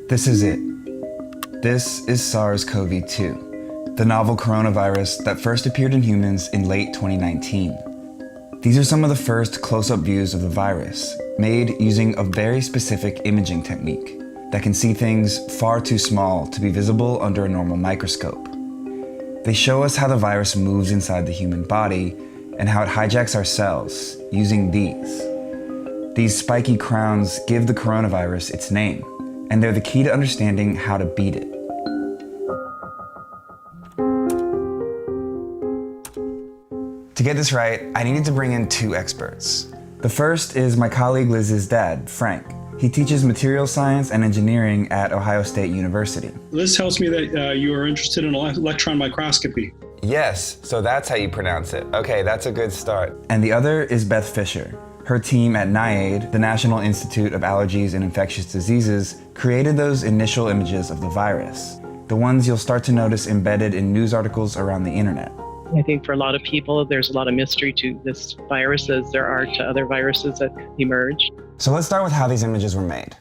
This is it. This is SARS-CoV-2, the novel coronavirus that first appeared in humans in late 2019. These are some of the first close-up views of the virus, made using a very specific imaging technique that can see things far too small to be visible under a normal microscope. They show us how the virus moves inside the human body and how it hijacks our cells using these. These spiky crowns give the coronavirus its name, and they're the key to understanding how to beat it. To get this right, I needed to bring in two experts. The first is my colleague Liz's dad, Frank. He teaches materials science and engineering at Ohio State University. Liz tells me that you are interested in electron microscopy. Yes, so that's how you pronounce it. Okay, that's a good start. And the other is Beth Fisher. Her team at NIAID, the National Institute of Allergies and Infectious Diseases, created those initial images of the virus, the ones you'll start to notice embedded in news articles around the internet. I think for a lot of people, there's a lot of mystery to this virus as there are to other viruses that emerge. So let's start with how these images were made.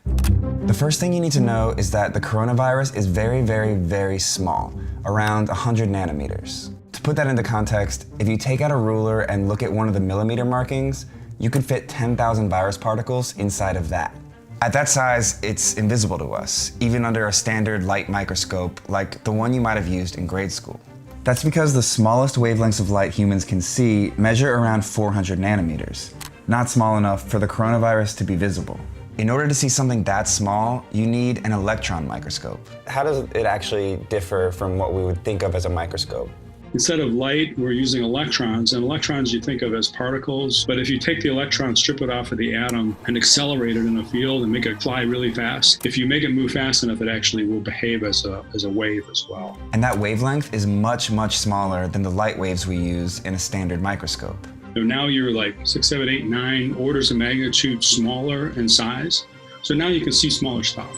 The first thing you need to know is that the coronavirus is very, very, very small, around 100 nanometers. To put that into context, if you take out a ruler and look at one of the millimeter markings, you could fit 10,000 virus particles inside of that. At that size, it's invisible to us, even under a standard light microscope like the one you might have used in grade school. That's because the smallest wavelengths of light humans can see measure around 400 nanometers, not small enough for the coronavirus to be visible. In order to see something that small, you need an electron microscope. How does it actually differ from what we would think of as a microscope? Instead of light, we're using electrons, and electrons you think of as particles. But if you take the electron, strip it off of the atom, and accelerate it in a field and make it fly really fast, if you make it move fast enough, it actually will behave as a wave as well. And that wavelength is much, much smaller than the light waves we use in a standard microscope. So now you're like 6, 7, 8, 9 orders of magnitude smaller in size. So now you can see smaller stuff.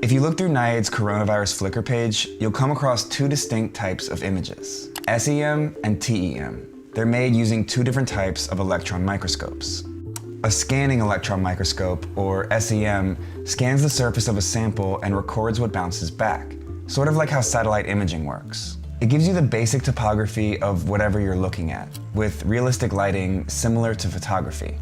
If you look through NIAID's coronavirus Flickr page, you'll come across two distinct types of images, SEM and TEM. They're made using two different types of electron microscopes. A scanning electron microscope, or SEM, scans the surface of a sample and records what bounces back, sort of like how satellite imaging works. It gives you the basic topography of whatever you're looking at, with realistic lighting similar to photography.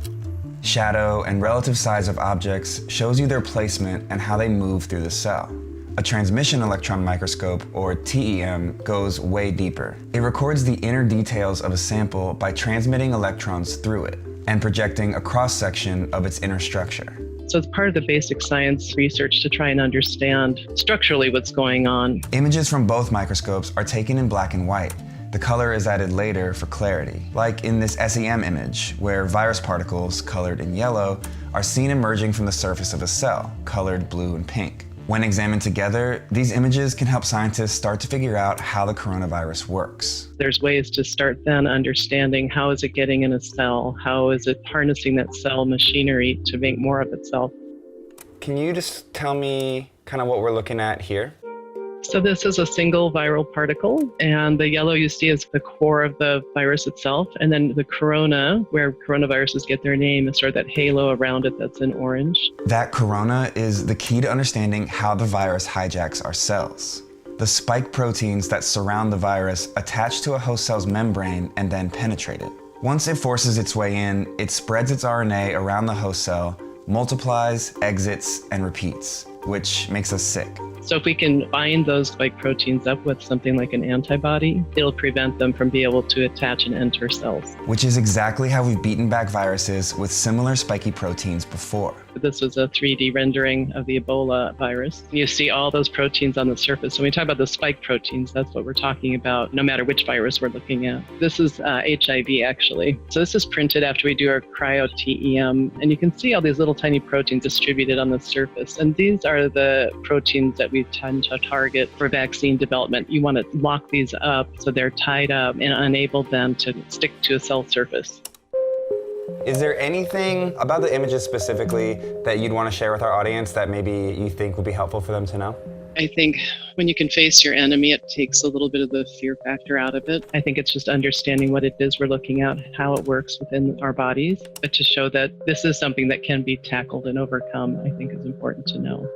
Shadow and relative size of objects shows you their placement and how they move through the cell. A transmission electron microscope, or TEM, goes way deeper. It records the inner details of a sample by transmitting electrons through it and projecting a cross-section of its inner structure. So it's part of the basic science research to try and understand structurally what's going on. Images from both microscopes are taken in black and white. The color is added later for clarity, like in this SEM image, where virus particles, colored in yellow, are seen emerging from the surface of a cell, colored blue and pink. When examined together, these images can help scientists start to figure out how the coronavirus works. There's ways to start then understanding how is it getting in a cell, how is it harnessing that cell machinery to make more of itself. Can you just tell me kind of what we're looking at here? So this is a single viral particle, and the yellow you see is the core of the virus itself, and then the corona, where coronaviruses get their name, is sort of that halo around it that's in orange. That corona is the key to understanding how the virus hijacks our cells. The spike proteins that surround the virus attach to a host cell's membrane and then penetrate it. Once it forces its way in, it spreads its RNA around the host cell, multiplies, exits, and repeats, which makes us sick. So if we can bind those spike proteins up with something like an antibody, it'll prevent them from being able to attach and enter cells. Which is exactly how we've beaten back viruses with similar spiky proteins before. This was a 3D rendering of the Ebola virus. You see all those proteins on the surface. When we talk about the spike proteins, that's what we're talking about, no matter which virus we're looking at. This is HIV, actually. So this is printed after we do our cryo-TEM, and you can see all these little tiny proteins distributed on the surface. And these are the proteins that we tend to target for vaccine development. You want to lock these up so they're tied up and unable then to stick to a cell surface. Is there anything about the images specifically that you'd want to share with our audience that maybe you think would be helpful for them to know? I think when you can face your enemy, it takes a little bit of the fear factor out of it. I think it's just understanding what it is we're looking at, how it works within our bodies, but to show that this is something that can be tackled and overcome, I think is important to know.